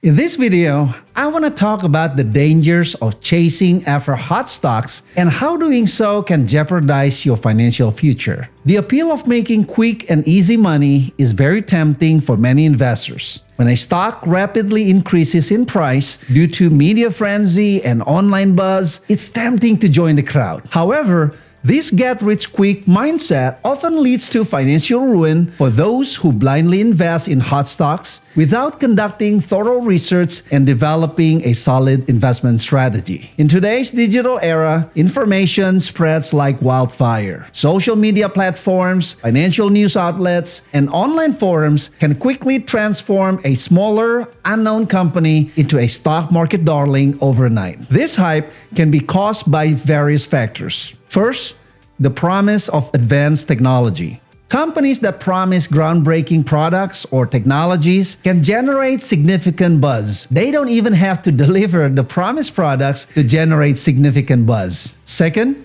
In this video, I want to talk about the dangers of chasing after hot stocks and how doing so can jeopardize your financial future. The appeal of making quick and easy money is very tempting for many investors. When a stock rapidly increases in price due to media frenzy and online buzz, it's tempting to join the crowd. However, this get-rich-quick mindset often leads to financial ruin for those who blindly invest in hot stocks without conducting thorough research and developing a solid investment strategy. In today's digital era, information spreads like wildfire. Social media platforms, financial news outlets, and online forums can quickly transform a smaller, unknown company into a stock market darling overnight. This hype can be caused by various factors. First, the promise of advanced technology. Companies that promise groundbreaking products or technologies can generate significant buzz. They don't even have to deliver the promised products to generate significant buzz. Second,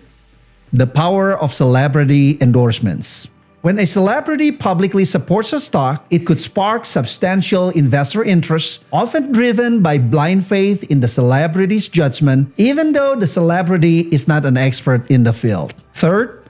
the power of celebrity endorsements. When a celebrity publicly supports a stock, it could spark substantial investor interest, often driven by blind faith in the celebrity's judgment, even though the celebrity is not an expert in the field. Third,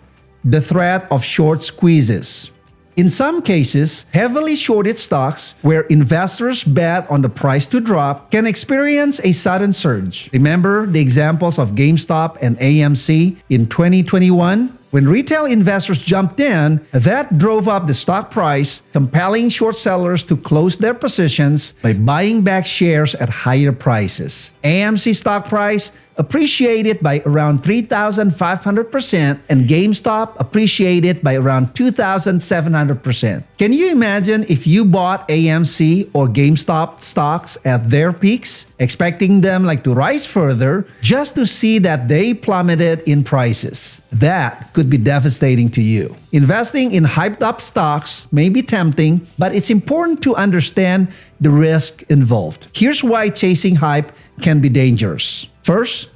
the threat of short squeezes. In some cases, heavily shorted stocks where investors bet on the price to drop can experience a sudden surge. Remember the examples of GameStop and AMC in 2021? When retail investors jumped in, that drove up the stock price, compelling short sellers to close their positions by buying back shares at higher prices. AMC stock price appreciated by around 3,500% and GameStop appreciated by around 2,700%. Can you imagine if you bought AMC or GameStop stocks at their peaks, expecting them to rise further just to see that they plummeted in prices? That could be devastating to you. Investing in hyped up stocks may be tempting, but it's important to understand the risk involved. Here's why chasing hype can be dangerous. First,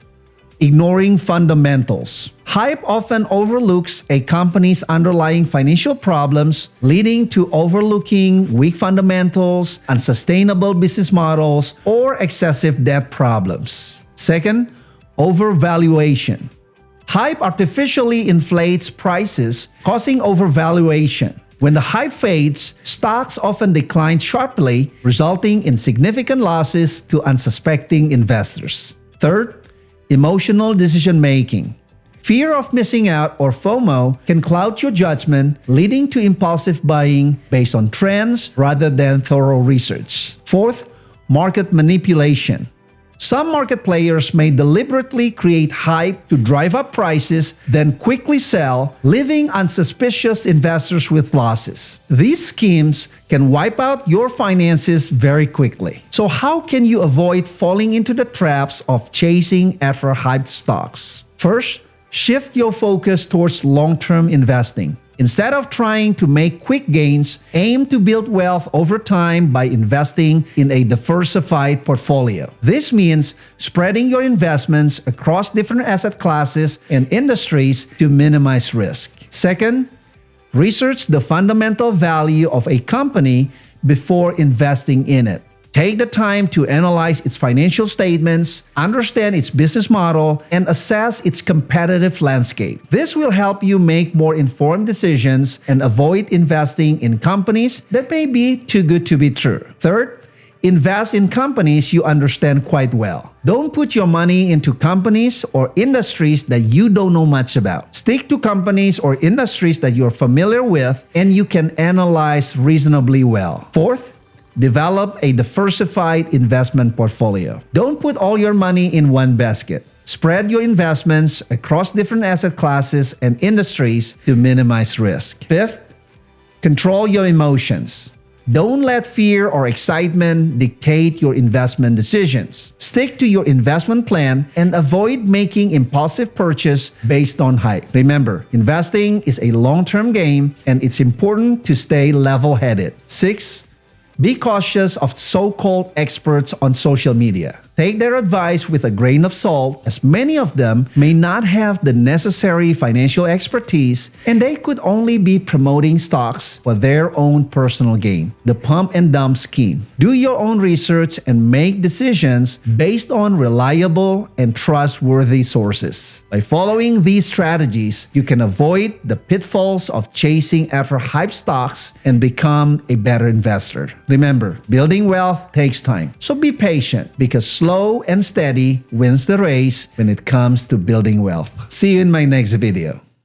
ignoring fundamentals. Hype often overlooks a company's underlying financial problems, leading to overlooking weak fundamentals, unsustainable business models, or excessive debt problems. Second, overvaluation. Hype artificially inflates prices, causing overvaluation. When the hype fades, stocks often decline sharply, resulting in significant losses to unsuspecting investors. Third, emotional decision-making. Fear of missing out or FOMO can cloud your judgment, leading to impulsive buying based on trends rather than thorough research. Fourth, market manipulation. Some market players may deliberately create hype to drive up prices, then quickly sell, leaving unsuspicious investors with losses. These schemes can wipe out your finances very quickly. So how can you avoid falling into the traps of chasing after hyped stocks? First, shift your focus towards long-term investing. Instead of trying to make quick gains, aim to build wealth over time by investing in a diversified portfolio. This means spreading your investments across different asset classes and industries to minimize risk. Second, research the fundamental value of a company before investing in it. Take the time to analyze its financial statements, understand its business model, and assess its competitive landscape. This will help you make more informed decisions and avoid investing in companies that may be too good to be true. Third, invest in companies you understand quite well. Don't put your money into companies or industries that you don't know much about. Stick to companies or industries that you're familiar with and you can analyze reasonably well. Fourth, develop a diversified investment portfolio. Don't put all your money in one basket. Spread your investments across different asset classes and industries to minimize risk. Fifth, control your emotions. Don't let fear or excitement dictate your investment decisions. Stick to your investment plan and avoid making impulsive purchases based on hype. Remember, investing is a long-term game and it's important to stay level-headed. Six, be cautious of so-called experts on social media. Take their advice with a grain of salt, as many of them may not have the necessary financial expertise and they could only be promoting stocks for their own personal gain. The pump and dump scheme. Do your own research and make decisions based on reliable and trustworthy sources. By following these strategies, you can avoid the pitfalls of chasing after hype stocks and become a better investor. Remember, building wealth takes time. So be patient because slow and steady wins the race when it comes to building wealth. See you in my next video.